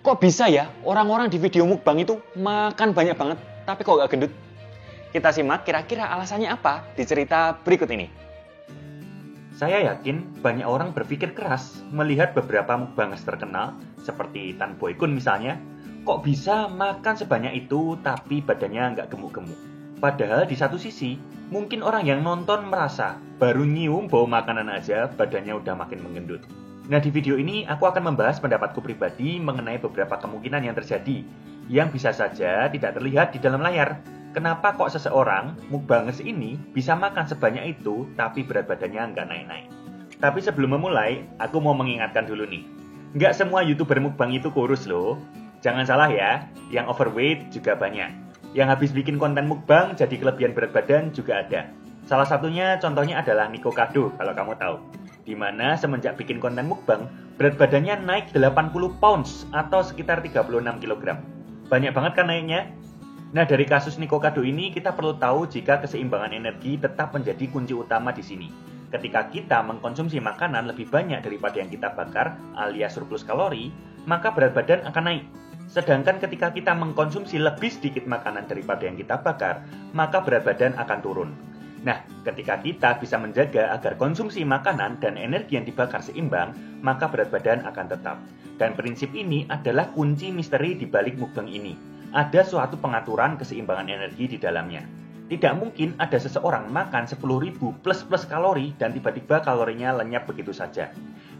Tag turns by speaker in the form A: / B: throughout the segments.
A: Kok bisa ya orang-orang di video mukbang itu makan banyak banget, tapi kok gak gendut? Kita simak kira-kira alasannya apa di cerita berikut ini.
B: Saya yakin banyak orang berpikir keras melihat beberapa mukbangers terkenal seperti Tan Boy Kun misalnya, kok bisa makan sebanyak itu tapi badannya nggak gemuk-gemuk. Padahal di satu sisi, mungkin orang yang nonton merasa baru nyium bau makanan aja badannya udah makin menggendut. Nah, di video ini aku akan membahas pendapatku pribadi mengenai beberapa kemungkinan yang terjadi yang bisa saja tidak terlihat di dalam layar. Kenapa kok seseorang, mukbangers ini, bisa makan sebanyak itu tapi berat badannya nggak naik-naik? Tapi sebelum memulai, aku mau mengingatkan dulu nih. Nggak semua YouTuber mukbang itu kurus loh. Jangan salah ya, yang overweight juga banyak. Yang habis bikin konten mukbang jadi kelebihan berat badan juga ada. Salah satunya contohnya adalah Nico Kado kalau kamu tahu. Dimana semenjak bikin konten mukbang, berat badannya naik 80 pounds atau sekitar 36 kg. Banyak banget kan naiknya? Nah, dari kasus Nico Kado ini kita perlu tahu jika keseimbangan energi tetap menjadi kunci utama di sini. Ketika kita mengkonsumsi makanan lebih banyak daripada yang kita bakar alias surplus kalori, maka berat badan akan naik. Sedangkan ketika kita mengkonsumsi lebih sedikit makanan daripada yang kita bakar, maka berat badan akan turun. Nah, ketika kita bisa menjaga agar konsumsi makanan dan energi yang dibakar seimbang, maka berat badan akan tetap. Dan prinsip ini adalah kunci misteri di balik mukbang ini. Ada suatu pengaturan keseimbangan energi di dalamnya. Tidak mungkin ada seseorang makan 10.000 plus kalori dan tiba-tiba kalorinya lenyap begitu saja.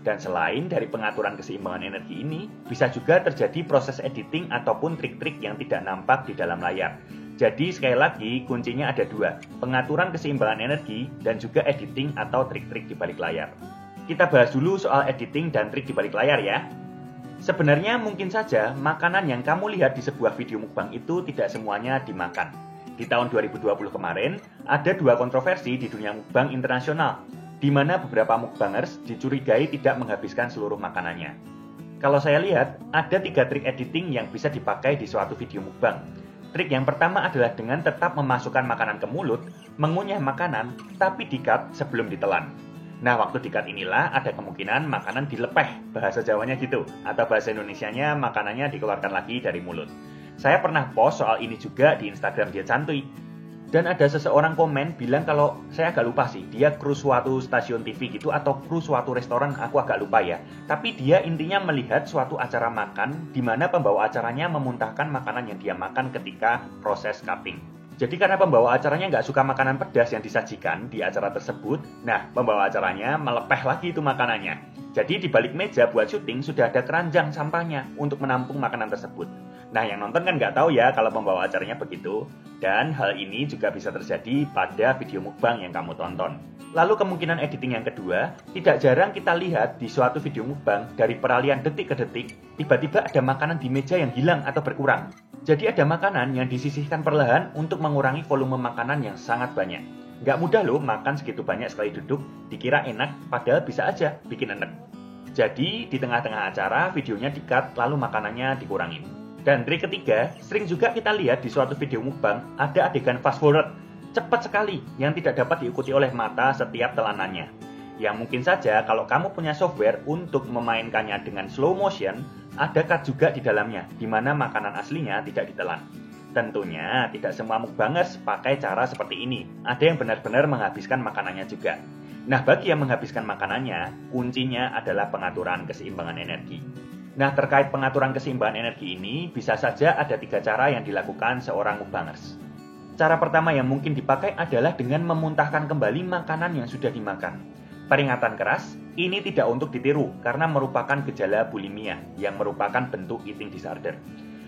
B: Dan selain dari pengaturan keseimbangan energi ini, bisa juga terjadi proses editing ataupun trik-trik yang tidak nampak di dalam layar. Jadi sekali lagi kuncinya ada dua, pengaturan keseimbangan energi dan juga editing atau trik-trik di balik layar. Kita bahas dulu soal editing dan trik di balik layar ya. Sebenarnya mungkin saja makanan yang kamu lihat di sebuah video mukbang itu tidak semuanya dimakan. Di tahun 2020 kemarin, ada dua kontroversi di dunia mukbang internasional, di mana beberapa mukbangers dicurigai tidak menghabiskan seluruh makanannya. Kalau saya lihat, ada 3 trik editing yang bisa dipakai di suatu video mukbang. Trik yang pertama adalah dengan tetap memasukkan makanan ke mulut, mengunyah makanan, tapi di-cut sebelum ditelan. Nah, waktu di-cut inilah ada kemungkinan makanan dilepeh, bahasa Jawanya gitu, atau bahasa Indonesianya makanannya dikeluarkan lagi dari mulut. Saya pernah post soal ini juga di Instagram Diet Santuy. Dan ada seseorang komen bilang kalau saya agak lupa sih, dia kru suatu stasiun TV gitu atau kru suatu restoran, aku agak lupa ya. Tapi dia intinya melihat suatu acara makan di mana pembawa acaranya memuntahkan makanan yang dia makan ketika proses cutting. Jadi karena pembawa acaranya nggak suka makanan pedas yang disajikan di acara tersebut, nah pembawa acaranya melepeh lagi itu makanannya. Jadi di balik meja buat syuting sudah ada keranjang sampahnya untuk menampung makanan tersebut. Nah, yang nonton kan nggak tahu ya kalau pembawa acaranya begitu. Dan hal ini juga bisa terjadi pada video mukbang yang kamu tonton. Lalu kemungkinan editing yang kedua, tidak jarang kita lihat di suatu video mukbang dari peralihan detik ke detik, tiba-tiba ada makanan di meja yang hilang atau berkurang. Jadi ada makanan yang disisihkan perlahan untuk mengurangi volume makanan yang sangat banyak. Nggak mudah loh makan segitu banyak sekali duduk, dikira enak, padahal bisa aja bikin enek. Jadi di tengah-tengah acara videonya di-cut lalu makanannya dikurangin. Dan trik ketiga, sering juga kita lihat di suatu video mukbang ada adegan fast forward, cepat sekali yang tidak dapat diikuti oleh mata setiap telanannya. Yang mungkin saja kalau kamu punya software untuk memainkannya dengan slow motion, ada cut juga di dalamnya, di mana makanan aslinya tidak ditelan. Tentunya tidak semua mukbangers pakai cara seperti ini, ada yang benar-benar menghabiskan makanannya juga. Nah, bagi yang menghabiskan makanannya, kuncinya adalah pengaturan keseimbangan energi. Nah, terkait pengaturan keseimbangan energi ini, bisa saja ada 3 cara yang dilakukan seorang mukbangers. Cara pertama yang mungkin dipakai adalah dengan memuntahkan kembali makanan yang sudah dimakan. Peringatan keras, ini tidak untuk ditiru karena merupakan gejala bulimia yang merupakan bentuk eating disorder.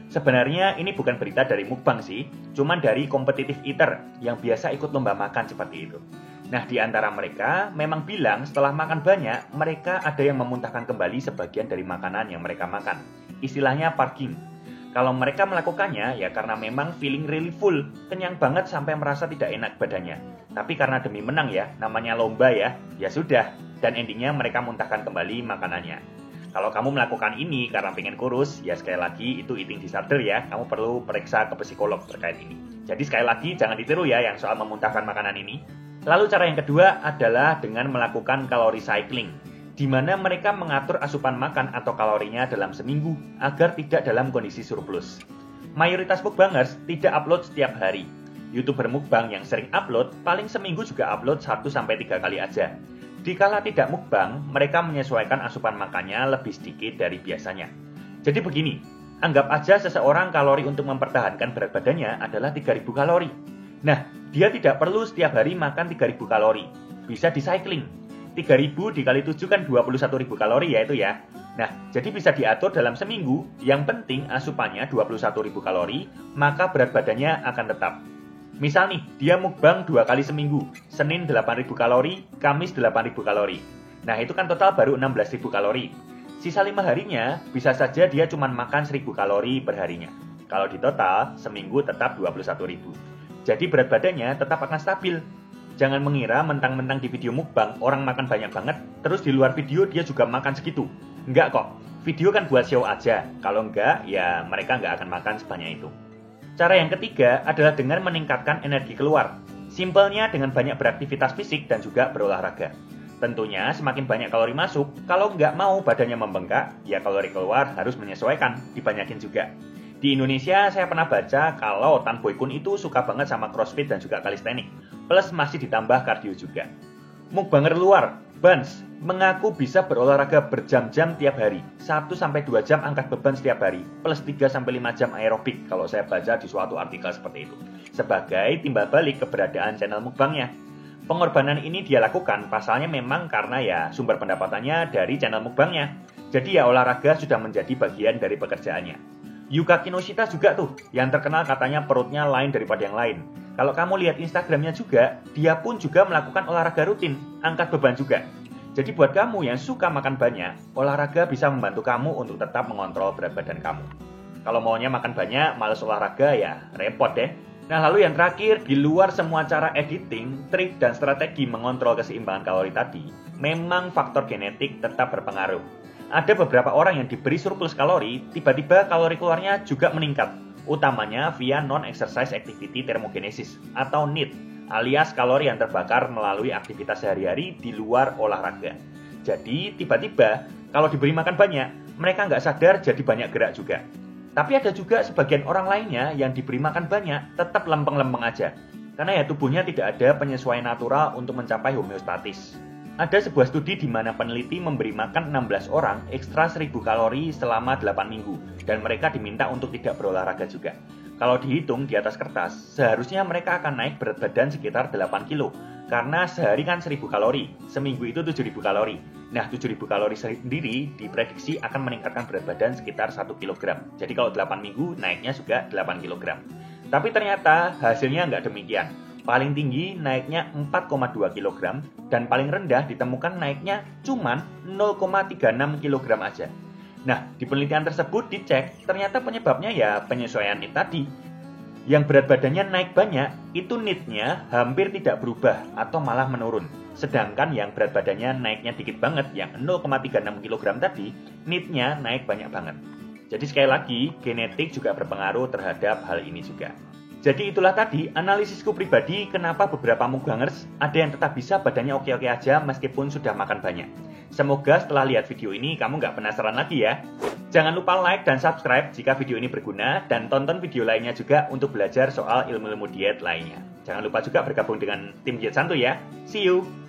B: Sebenarnya ini bukan berita dari mukbang sih, cuman dari competitive eater yang biasa ikut lomba makan seperti itu. Nah, di antara mereka memang bilang setelah makan banyak, mereka ada yang memuntahkan kembali sebagian dari makanan yang mereka makan. Istilahnya parking. Kalau mereka melakukannya, ya karena memang feeling really full, kenyang banget sampai merasa tidak enak badannya. Tapi karena demi menang ya, namanya lomba ya sudah. Dan endingnya mereka muntahkan kembali makanannya. Kalau kamu melakukan ini karena pengen kurus, ya sekali lagi itu eating disorder ya, kamu perlu periksa ke psikolog terkait ini. Jadi sekali lagi jangan ditiru ya yang soal memuntahkan makanan ini. Lalu cara yang kedua adalah dengan melakukan calorie cycling. di mana mereka mengatur asupan makan atau kalorinya dalam seminggu agar tidak dalam kondisi surplus. Mayoritas mukbangers tidak upload setiap hari. YouTuber mukbang yang sering upload paling seminggu juga upload 1-3 kali aja. Dikala tidak mukbang, mereka menyesuaikan asupan makannya lebih sedikit dari biasanya. Jadi begini, anggap aja seseorang kalori untuk mempertahankan berat badannya adalah 3000 kalori. Nah, dia tidak perlu setiap hari makan 3000 kalori. Bisa di cycling. 3000 dikali 7 kan 21.000 kalori ya itu ya. Nah, jadi bisa diatur dalam seminggu, yang penting asupannya 21.000 kalori, maka berat badannya akan tetap. Misal nih, dia mukbang 2 kali seminggu, Senin 8.000 kalori, Kamis 8.000 kalori. Nah, itu kan total baru 16.000 kalori. Sisa 5 harinya, bisa saja dia cuma makan 1.000 kalori per harinya. Kalau di total, seminggu tetap 21.000. Jadi berat badannya tetap akan stabil. Jangan mengira mentang-mentang di video mukbang orang makan banyak banget, terus di luar video dia juga makan segitu. Enggak kok, video kan buat show aja. Kalau enggak, ya mereka enggak akan makan sebanyak itu. Cara yang ketiga adalah dengan meningkatkan energi keluar. Simpelnya dengan banyak beraktivitas fisik dan juga berolahraga. Tentunya semakin banyak kalori masuk, kalau enggak mau badannya membengkak, ya kalori keluar harus menyesuaikan, dibanyakin juga. Di Indonesia saya pernah baca kalau Tan Boy Kun itu suka banget sama crossfit dan juga calisthenics, plus masih ditambah kardio juga. Mukbanger luar, Bans, mengaku bisa berolahraga berjam-jam tiap hari, 1-2 jam angkat beban setiap hari, plus 3-5 jam aerobik kalau saya baca di suatu artikel seperti itu, sebagai timbal balik keberadaan channel mukbangnya. Pengorbanan ini dia lakukan pasalnya memang karena ya sumber pendapatannya dari channel mukbangnya. Jadi ya olahraga sudah menjadi bagian dari pekerjaannya. Yuka Kinoshita juga tuh, yang terkenal katanya perutnya lain daripada yang lain. Kalau kamu lihat Instagramnya juga, dia pun juga melakukan olahraga rutin, angkat beban juga. Jadi buat kamu yang suka makan banyak, olahraga bisa membantu kamu untuk tetap mengontrol berat badan kamu. Kalau maunya makan banyak, males olahraga ya repot deh. Nah lalu yang terakhir, di luar semua cara editing, trik dan strategi mengontrol keseimbangan kalori tadi, memang faktor genetik tetap berpengaruh. Ada beberapa orang yang diberi surplus kalori, tiba-tiba kalori keluarnya juga meningkat, utamanya via non-exercise activity thermogenesis atau NEAT, alias kalori yang terbakar melalui aktivitas sehari-hari di luar olahraga. Jadi tiba-tiba kalau diberi makan banyak, mereka nggak sadar jadi banyak gerak juga. Tapi ada juga sebagian orang lainnya yang diberi makan banyak tetap lempeng-lempeng aja, karena ya tubuhnya tidak ada penyesuaian natural untuk mencapai homeostatis. Ada sebuah studi di mana peneliti memberi makan 16 orang ekstra 1000 kalori selama 8 minggu, dan mereka diminta untuk tidak berolahraga juga. Kalau dihitung di atas kertas, seharusnya mereka akan naik berat badan sekitar 8 kilo, karena sehari kan 1000 kalori, seminggu itu 7000 kalori. Nah, 7000 kalori sendiri diprediksi akan meningkatkan berat badan sekitar 1 kg. Jadi kalau 8 minggu, naiknya juga 8 kg. Tapi ternyata hasilnya nggak demikian. Paling tinggi naiknya 4,2 kg dan paling rendah ditemukan naiknya cuma 0,36 kg aja. Nah, di penelitian tersebut dicek, ternyata penyebabnya ya penyesuaian NEAT tadi. Yang berat badannya naik banyak, itu NEAT-nya hampir tidak berubah atau malah menurun. Sedangkan yang berat badannya naiknya dikit banget, yang 0,36 kg tadi, NEAT-nya naik banyak banget. Jadi sekali lagi, genetik juga berpengaruh terhadap hal ini juga. Jadi itulah tadi analisisku pribadi kenapa beberapa mukbangers ada yang tetap bisa badannya oke-oke aja meskipun sudah makan banyak. Semoga setelah lihat video ini kamu nggak penasaran lagi ya. Jangan lupa like dan subscribe jika video ini berguna dan tonton video lainnya juga untuk belajar soal ilmu-ilmu diet lainnya. Jangan lupa juga bergabung dengan tim Diet Santuy ya. See you!